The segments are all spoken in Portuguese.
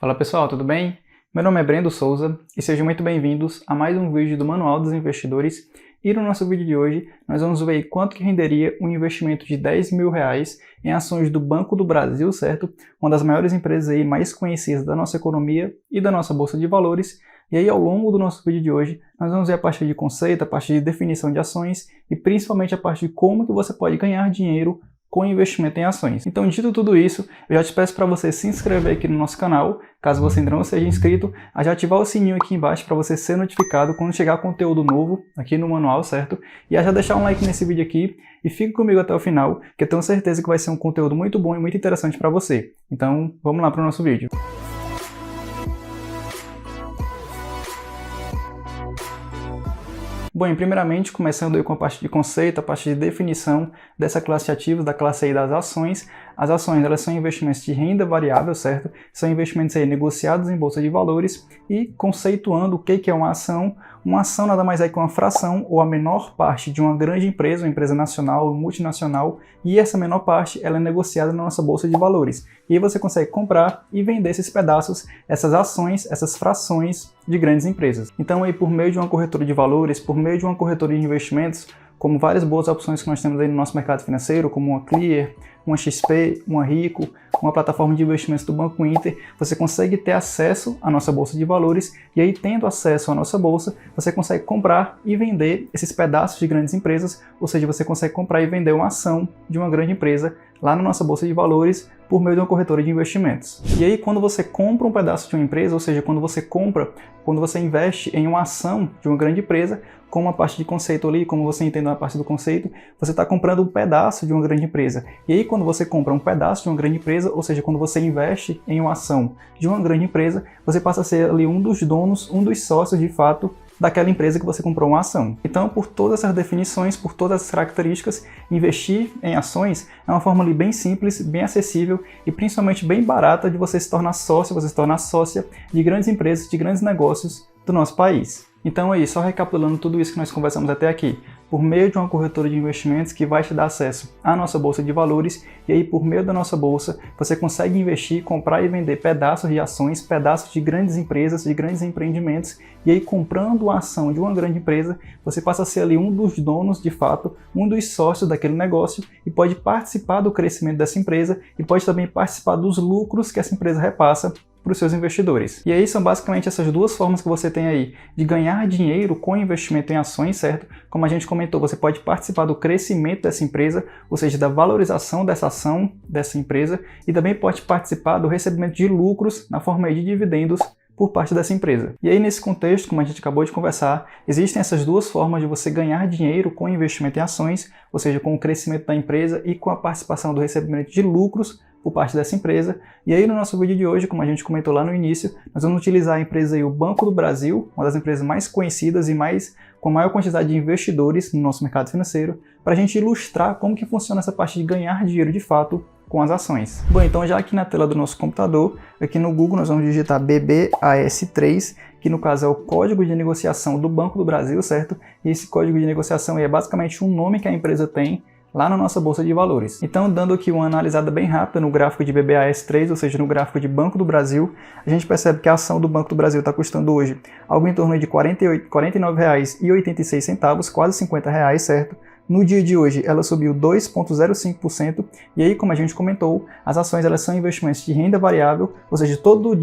Fala pessoal, tudo bem? Meu nome é Brendo Souza e sejam muito bem-vindos a mais um vídeo do Manual dos Investidores. E no nosso vídeo de hoje nós vamos ver quanto que renderia um investimento de R$10.000 em ações do Banco do Brasil, certo? Uma das maiores empresas aí mais conhecidas da nossa economia e da nossa Bolsa de Valores. E aí ao longo do nosso vídeo de hoje nós vamos ver a parte de conceito, a parte de definição de ações e principalmente a parte de como que você pode ganhar dinheiro com investimento em ações. Então, dito tudo isso, eu já te peço para você se inscrever aqui no nosso canal, caso você ainda não seja inscrito, a já ativar o sininho aqui embaixo para você ser notificado quando chegar conteúdo novo aqui no manual, certo? E a já deixar um like nesse vídeo aqui e fique comigo até o final, que eu tenho certeza que vai ser um conteúdo muito bom e muito interessante para você. Então, vamos lá para o nosso vídeo. Bom, primeiramente, começando aí com a parte de conceito, a parte de definição dessa classe de ativos, da classe aí das ações. As ações, elas são investimentos de renda variável, certo? São investimentos aí negociados em bolsa de valores e conceituando o que é uma ação nada mais é que uma fração ou a menor parte de uma grande empresa, uma empresa nacional ou multinacional, e essa menor parte ela é negociada na nossa bolsa de valores. E aí você consegue comprar e vender esses pedaços, essas ações, essas frações de grandes empresas. Então aí por meio de uma corretora de valores, por meio de uma corretora de investimentos, como várias boas opções que nós temos aí no nosso mercado financeiro, como uma Clear, uma XP, uma Rico, uma plataforma de investimentos do Banco Inter, você consegue ter acesso à nossa bolsa de valores e aí tendo acesso à nossa bolsa, você consegue comprar e vender esses pedaços de grandes empresas, ou seja, você consegue comprar e vender uma ação de uma grande empresa lá na nossa bolsa de valores por meio de uma corretora de investimentos. E aí quando você compra um pedaço de uma empresa, ou seja, quando você investe em uma ação de uma grande empresa, com uma parte de conceito ali, como você entende na parte do conceito, você está comprando um pedaço de uma grande empresa. E aí quando você compra um pedaço de uma grande empresa, ou seja, quando você investe em uma ação de uma grande empresa, você passa a ser ali um dos donos, um dos sócios de fato daquela empresa que você comprou uma ação. Então, por todas essas definições, por todas essas características, investir em ações é uma forma ali bem simples, bem acessível e principalmente bem barata de você se tornar sócio, você se tornar sócia de grandes empresas, de grandes negócios do nosso país. Então aí, só recapitulando tudo isso que nós conversamos até aqui, por meio de uma corretora de investimentos que vai te dar acesso à nossa bolsa de valores, e aí por meio da nossa bolsa você consegue investir, comprar e vender pedaços de ações, pedaços de grandes empresas, de grandes empreendimentos, e aí comprando a ação de uma grande empresa, você passa a ser ali um dos donos de fato, um dos sócios daquele negócio e pode participar do crescimento dessa empresa e pode também participar dos lucros que essa empresa repassa para os seus investidores. E aí são basicamente essas duas formas que você tem aí de ganhar dinheiro com investimento em ações, certo? Como a gente comentou, você pode participar do crescimento dessa empresa, ou seja, da valorização dessa ação dessa empresa, e também pode participar do recebimento de lucros na forma aí de dividendos por parte dessa empresa. E aí nesse contexto, como a gente acabou de conversar, existem essas duas formas de você ganhar dinheiro com investimento em ações, ou seja, com o crescimento da empresa e com a participação do recebimento de lucros por parte dessa empresa. E aí no nosso vídeo de hoje, como a gente comentou lá no início, nós vamos utilizar a empresa aí, o Banco do Brasil, uma das empresas mais conhecidas e com a maior quantidade de investidores no nosso mercado financeiro, para a gente ilustrar como que funciona essa parte de ganhar dinheiro de fato com as ações. Bom, então já aqui na tela do nosso computador, aqui no Google nós vamos digitar BBAS3, que no caso é o código de negociação do Banco do Brasil, certo? E esse código de negociação é basicamente um nome que a empresa tem lá na nossa bolsa de valores. Então, dando aqui uma analisada bem rápida no gráfico de BBAS3, ou seja, no gráfico de Banco do Brasil, a gente percebe que a ação do Banco do Brasil está custando hoje algo em torno de R$ 49,86, quase R$ 50, certo? No dia de hoje, ela subiu 2,05%, e aí, como a gente comentou, as ações elas são investimentos de renda variável, ou seja, todos os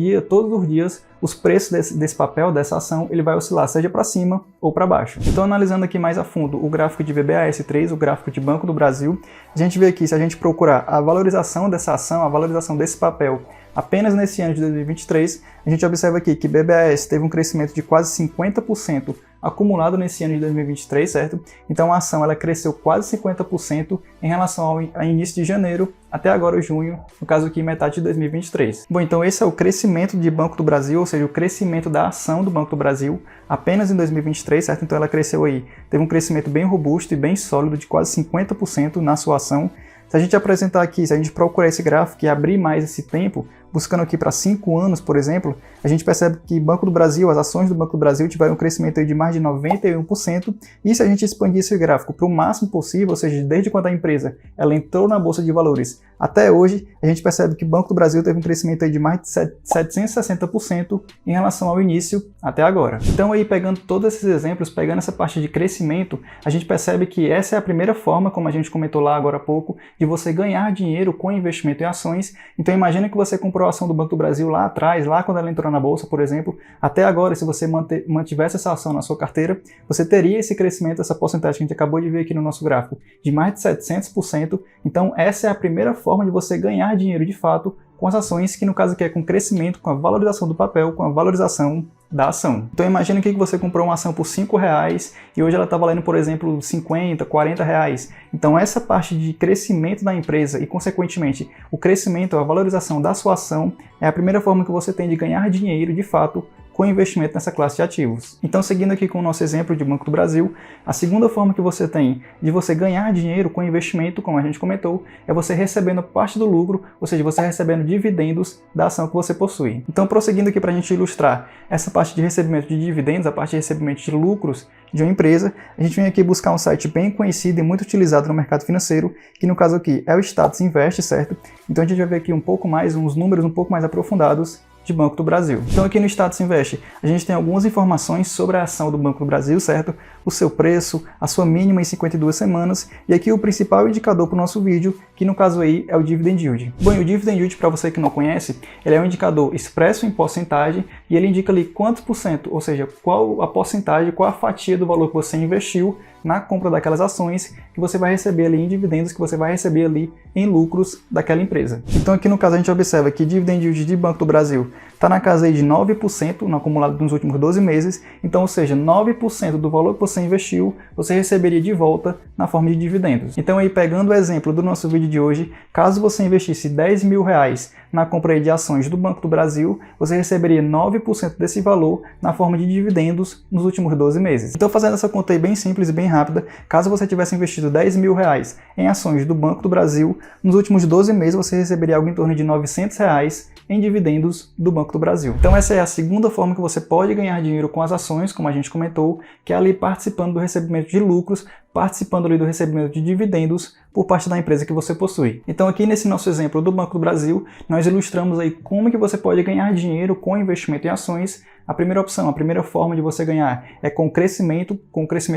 dias, os preços desse papel, dessa ação, ele vai oscilar, seja para cima ou para baixo. Então, analisando aqui mais a fundo o gráfico de BBAS3, o gráfico de Banco do Brasil, a gente vê aqui, se a gente procurar a valorização dessa ação, a valorização desse papel, apenas nesse ano de 2023, a gente observa aqui que BBAS teve um crescimento de quase 50% acumulado nesse ano de 2023, certo? Então a ação ela cresceu quase 50% em relação ao início de janeiro até agora junho, no caso aqui metade de 2023. Bom, então esse é o crescimento de Banco do Brasil, ou seja, o crescimento da ação do Banco do Brasil apenas em 2023, certo? Então ela cresceu aí, teve um crescimento bem robusto e bem sólido de quase 50% na sua ação. Se a gente apresentar aqui, se a gente procurar esse gráfico e abrir mais esse tempo, buscando aqui para 5 anos, por exemplo, a gente percebe que Banco do Brasil, as ações do Banco do Brasil tiveram um crescimento aí de mais de 91%, e se a gente expandir esse gráfico para o máximo possível, ou seja, desde quando a empresa ela entrou na Bolsa de Valores até hoje, a gente percebe que o Banco do Brasil teve um crescimento aí de mais de 760% em relação ao início até agora. Então aí, pegando todos esses exemplos, pegando essa parte de crescimento, a gente percebe que essa é a primeira forma, como a gente comentou lá agora há pouco, de você ganhar dinheiro com investimento em ações. Então imagina que você comprou a ação do Banco do Brasil lá atrás, lá quando ela entrou na Bolsa, por exemplo, até agora, se você mantivesse essa ação na sua carteira, você teria esse crescimento, essa porcentagem que a gente acabou de ver aqui no nosso gráfico, de mais de 700%. Então essa é a primeira forma de você ganhar dinheiro de fato com as ações, que no caso aqui é com crescimento, com a valorização do papel, com a valorização da ação. Então imagina que você comprou uma ação por R$5 e hoje ela está valendo, por exemplo, R$50, R$40. Então essa parte de crescimento da empresa e, consequentemente, o crescimento, a valorização da sua ação é a primeira forma que você tem de ganhar dinheiro de fato com investimento nessa classe de ativos. Então, seguindo aqui com o nosso exemplo de Banco do Brasil, a segunda forma que você tem de você ganhar dinheiro com investimento, como a gente comentou, é você recebendo parte do lucro, ou seja, você recebendo dividendos da ação que você possui. Então, prosseguindo aqui para a gente ilustrar essa parte de recebimento de dividendos, a parte de recebimento de lucros de uma empresa, a gente vem aqui buscar um site bem conhecido e muito utilizado no mercado financeiro, que no caso aqui é o Status Invest, certo? Então a gente vai ver aqui um pouco mais, uns números um pouco mais aprofundados de Banco do Brasil. Então aqui no Status Invest a gente tem algumas informações sobre a ação do Banco do Brasil, certo? O seu preço, a sua mínima em 52 semanas e aqui o principal indicador para o nosso vídeo, que no caso aí é o Dividend Yield. Bom, e o Dividend Yield, para você que não conhece, ele é um indicador expresso em porcentagem e ele indica ali quantos por cento, ou seja, qual a porcentagem, qual a fatia do valor que você investiu na compra daquelas ações que você vai receber ali em dividendos, que você vai receber ali em lucros daquela empresa. Então aqui no caso a gente observa que Dividend Yield de Banco do Brasil está na casa aí de 9% no acumulado nos últimos 12 meses, então ou seja, 9% do valor que você investiu, você receberia de volta na forma de dividendos. Então aí, pegando o exemplo do nosso vídeo de hoje, caso você investisse R$10.000 na compra aí de ações do Banco do Brasil, você receberia 9% desse valor na forma de dividendos nos últimos 12 meses. Então, fazendo essa conta aí bem simples e bem rápida, caso você tivesse investido R$10.000 em ações do Banco do Brasil, nos últimos 12 meses você receberia algo em torno de R$900 em dividendos do Banco do Brasil. Então essa é a segunda forma que você pode ganhar dinheiro com as ações, como a gente comentou, que é ali participando do recebimento de lucros, participando ali do recebimento de dividendos por parte da empresa que você possui. Então aqui nesse nosso exemplo do Banco do Brasil, nós ilustramos aí como que você pode ganhar dinheiro com investimento em ações. A primeira opção, a primeira forma de você ganhar é com o crescimento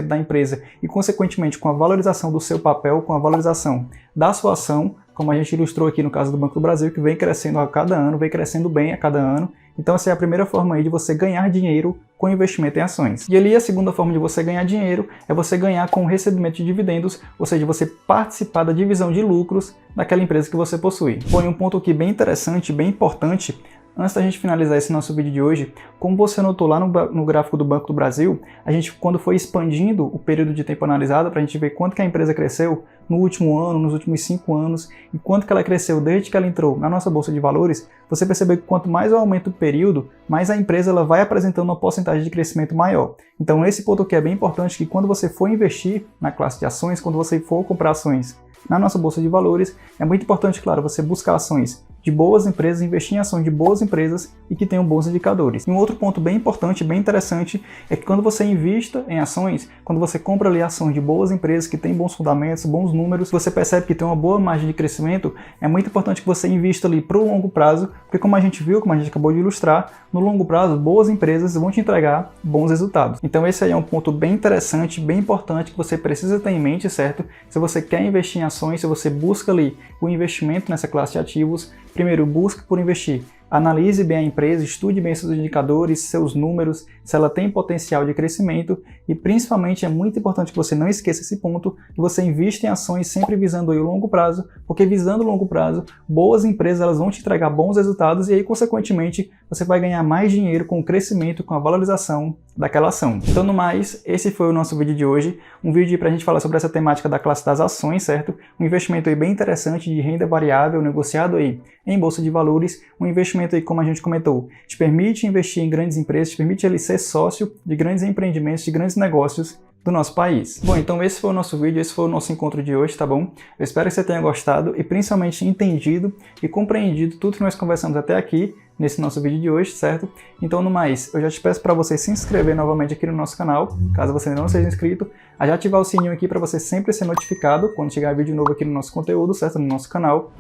da empresa e, consequentemente, com a valorização do seu papel, com a valorização da sua ação, como a gente ilustrou aqui no caso do Banco do Brasil, que vem crescendo a cada ano, vem crescendo bem a cada ano. Então essa é a primeira forma aí de você ganhar dinheiro com investimento em ações. E ali a segunda forma de você ganhar dinheiro é você ganhar com o recebimento de dividendos, ou seja, você participar da divisão de lucros daquela empresa que você possui. Põe um ponto aqui bem interessante, bem importante. Antes da gente finalizar esse nosso vídeo de hoje, como você notou lá no gráfico do Banco do Brasil, a gente, quando foi expandindo o período de tempo analisado para a gente ver quanto que a empresa cresceu no último ano, nos últimos 5 anos, e quanto que ela cresceu desde que ela entrou na nossa Bolsa de Valores, você percebeu que quanto mais aumenta o período, mais a empresa ela vai apresentando uma porcentagem de crescimento maior. Então esse ponto aqui é bem importante, que quando você for investir na classe de ações, quando você for comprar ações na nossa Bolsa de Valores, é muito importante, claro, você buscar ações de boas empresas, investir em ações de boas empresas e que tenham bons indicadores. E um outro ponto bem importante, bem interessante, é que quando você invista em ações, quando você compra ali ações de boas empresas que têm bons fundamentos, bons números, você percebe que tem uma boa margem de crescimento, é muito importante que você invista ali para o longo prazo, porque como a gente viu, como a gente acabou de ilustrar, no longo prazo, boas empresas vão te entregar bons resultados. Então esse aí é um ponto bem interessante, bem importante, que você precisa ter em mente, certo? Se você quer investir em ações, se você busca ali o investimento nessa classe de ativos, primeiro, busque por investir. Analise bem a empresa, estude bem seus indicadores, seus números, se ela tem potencial de crescimento e, principalmente, é muito importante que você não esqueça esse ponto, que você invista em ações sempre visando aí o longo prazo, porque visando o longo prazo, boas empresas elas vão te entregar bons resultados e aí, consequentemente, você vai ganhar mais dinheiro com o crescimento, com a valorização daquela ação. Então, no mais, esse foi o nosso vídeo de hoje, um vídeo para a gente falar sobre essa temática da classe das ações, certo? Um investimento aí bem interessante de renda variável, negociado aí em Bolsa de Valores, um investimento aí, como a gente comentou, te permite investir em grandes empresas, te permite ali ser sócio de grandes empreendimentos, de grandes negócios do nosso país. Bom, então esse foi o nosso vídeo, esse foi o nosso encontro de hoje, tá bom? Eu espero que você tenha gostado e principalmente entendido e compreendido tudo que nós conversamos até aqui nesse nosso vídeo de hoje, certo? Então, no mais, eu já te peço para você se inscrever novamente aqui no nosso canal, caso você ainda não seja inscrito, a já ativar o sininho aqui para você sempre ser notificado quando chegar vídeo novo aqui no nosso conteúdo, certo? No nosso canal.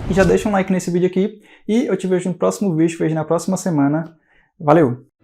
E já deixa um like nesse vídeo aqui e eu te vejo no próximo vídeo, vejo na próxima semana. Valeu!